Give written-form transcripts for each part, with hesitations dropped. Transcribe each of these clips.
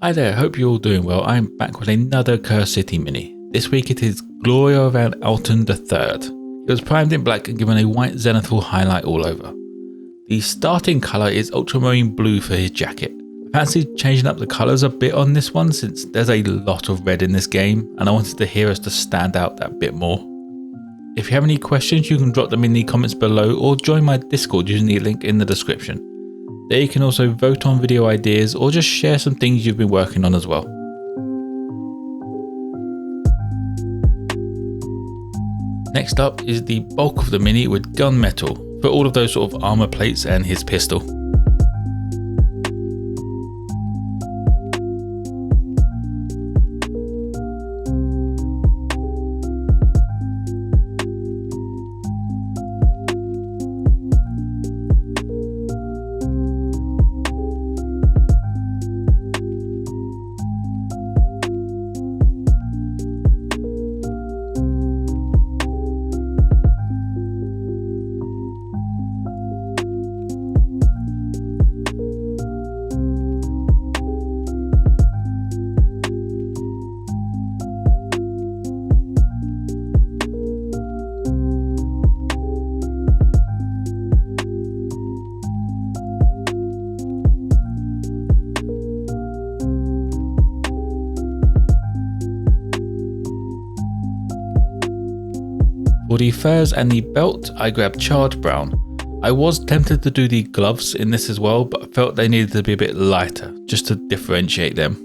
Hi there, hope you're all doing well. I'm back with another Cursed City mini. This week it is Glaurio Ven Alten III. It was primed in black and given a white zenithal highlight all over. The starting colour is ultramarine blue for his jacket. I fancied changing up the colours a bit on this one since there's a lot of red in this game and I wanted the heroes to stand out that bit more. If you have any questions you can drop them in the comments below or join my Discord using the link in the description. There you can also vote on video ideas or just share some things you've been working on as well. Next up is the bulk of the mini with gunmetal for all of those sort of armor plates and his pistol. For the furs and the belt, I grabbed charred brown. I was tempted to do the gloves in this as well, but I felt they needed to be a bit lighter, just to differentiate them.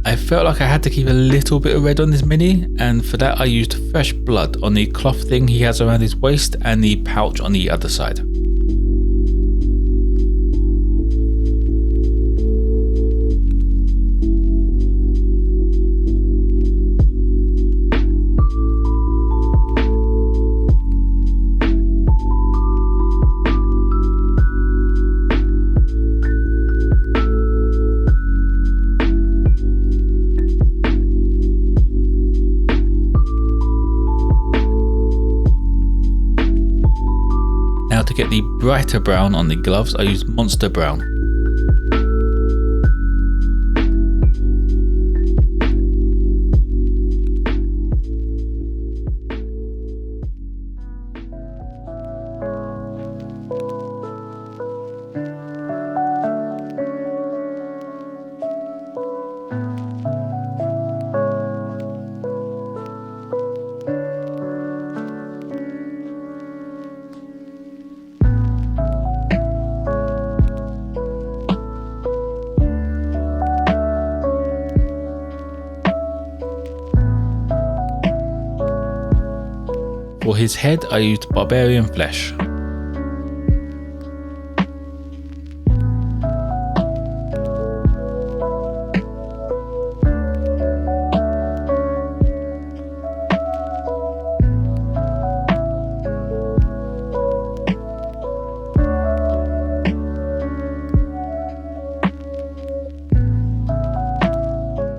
I felt like I had to keep a little bit of red on this mini, and for that I used fresh blood on the cloth thing he has around his waist and the pouch on the other side. Now to get the brighter brown on the gloves, I used Monster Brown. For his head, I used Barbarian Flesh.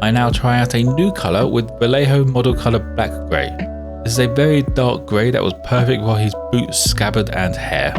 I now try out a new colour with Vallejo model colour Black Grey. This is a very dark grey that was perfect for his boots, scabbard and hair.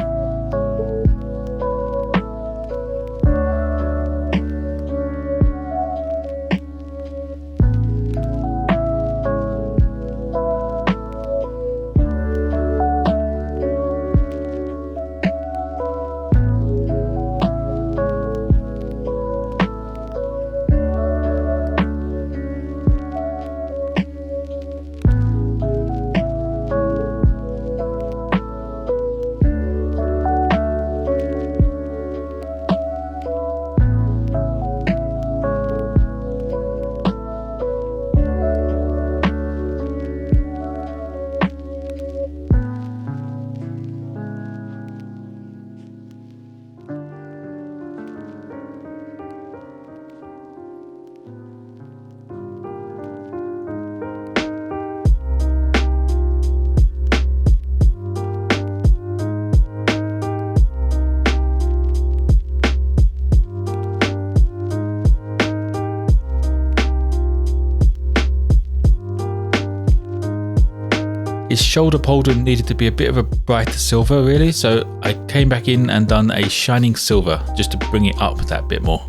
His shoulder pauldron needed to be a bit of a brighter silver really, so I came back in and done a shining silver just to bring it up that bit more.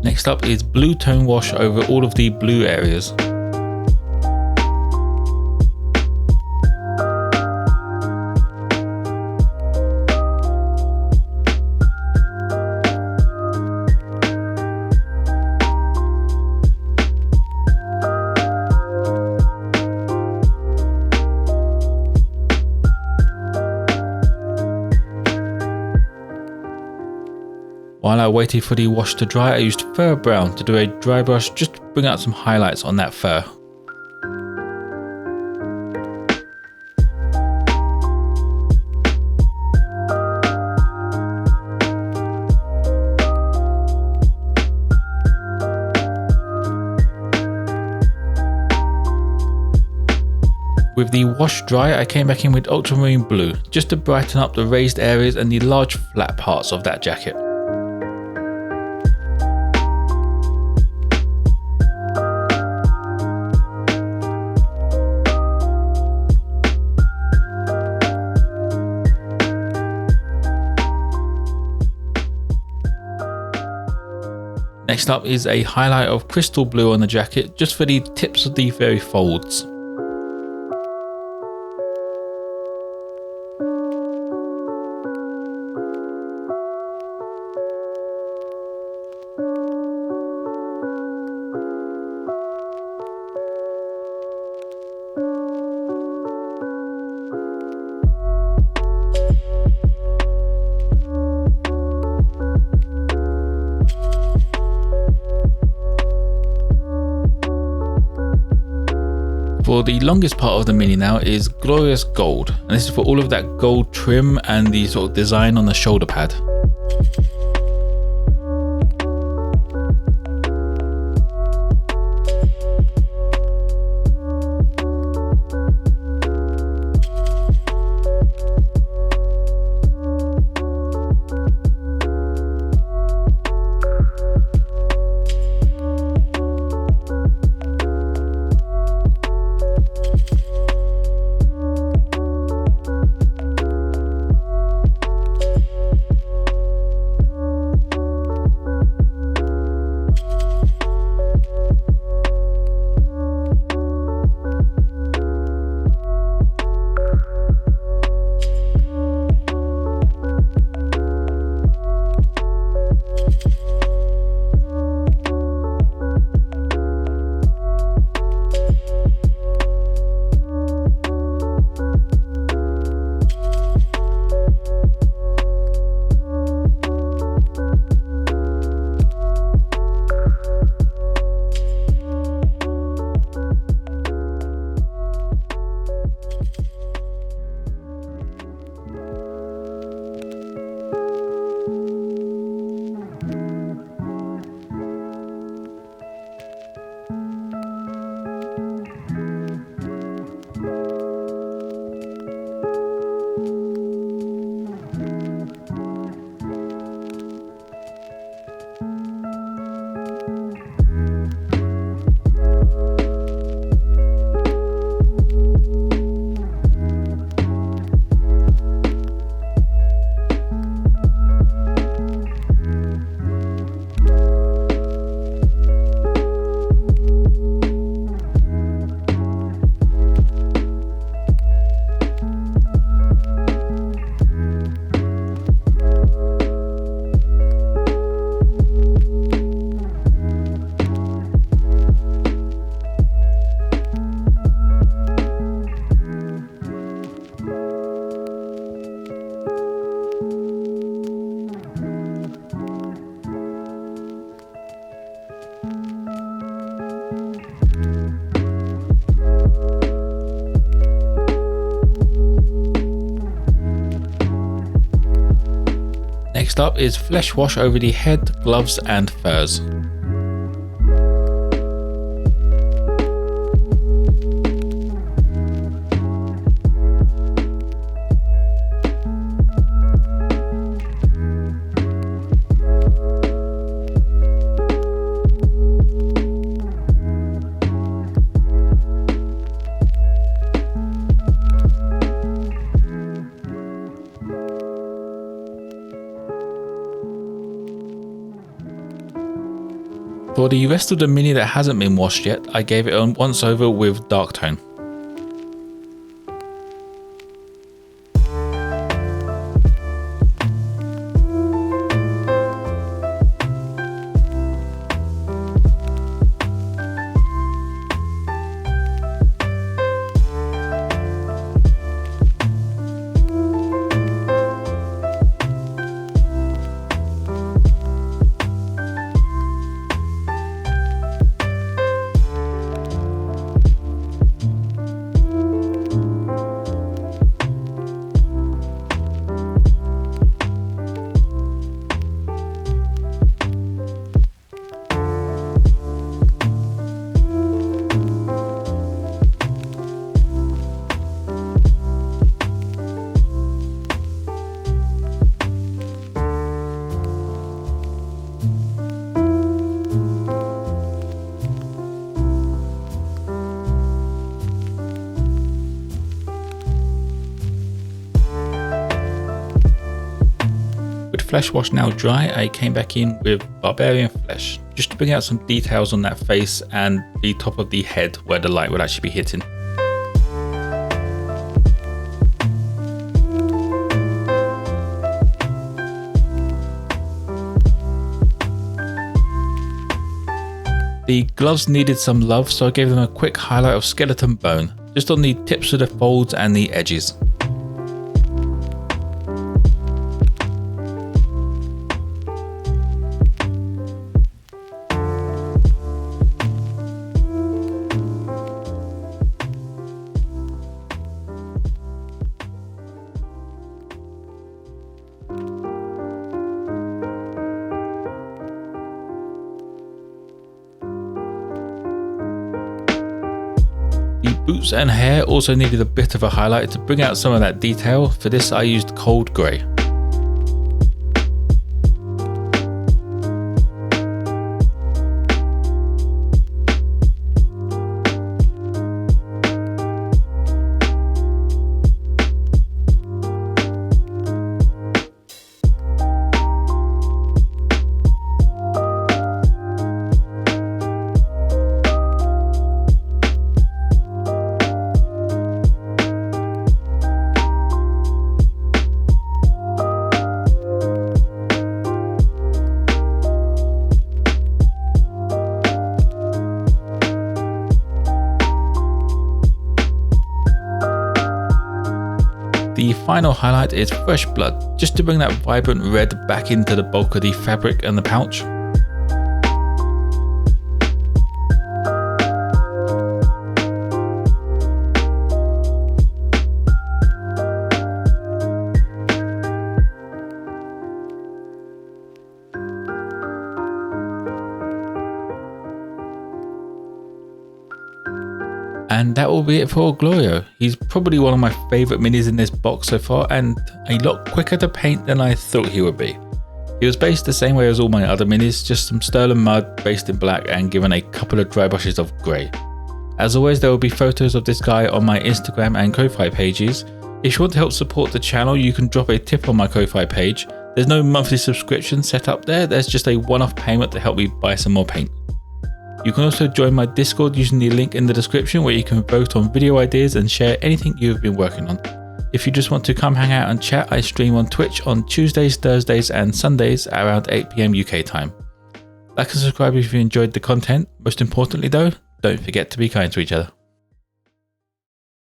Next up is blue tone wash over all of the blue areas. While I waited for the wash to dry, I used fur brown to do a dry brush just to bring out some highlights on that fur. With the wash dry, I came back in with ultramarine blue just to brighten up the raised areas and the large flat parts of that jacket. Next up is a highlight of crystal blue on the jacket, just for the tips of the very folds. For the longest part of the mini now is Glorious Gold, and this is for all of that gold trim and the sort of design on the shoulder pad. Next up is flesh wash over the head, gloves and furs. For the rest of the mini that hasn't been washed yet, I gave it a once over with dark tone. Flesh wash now dry, I came back in with Barbarian Flesh, just to bring out some details on that face and the top of the head where the light would actually be hitting. The gloves needed some love, so I gave them a quick highlight of skeleton bone, just on the tips of the folds and the edges. The boots and hair also needed a bit of a highlight to bring out some of that detail. For this I used cold grey. The final highlight is fresh blood, just to bring that vibrant red back into the bulk of the fabric and the pouch. And that will be it for Glaurio. He's probably one of my favourite minis in this box so far, and a lot quicker to paint than I thought he would be. He was based the same way as all my other minis, just some sterling mud based in black and given a couple of dry brushes of grey. As always, there will be photos of this guy on my Instagram and Ko-Fi pages. If you want to help support the channel, you can drop a tip on my Ko-Fi page. There's no monthly subscription set up there, there's just a one-off payment to help me buy some more paint. You can also join my Discord using the link in the description, where you can vote on video ideas and share anything you've been working on. If you just want to come hang out and chat, I stream on Twitch on Tuesdays, Thursdays and Sundays at around 8 PM UK time. Like and subscribe if you enjoyed the content. Most importantly though, don't forget to be kind to each other.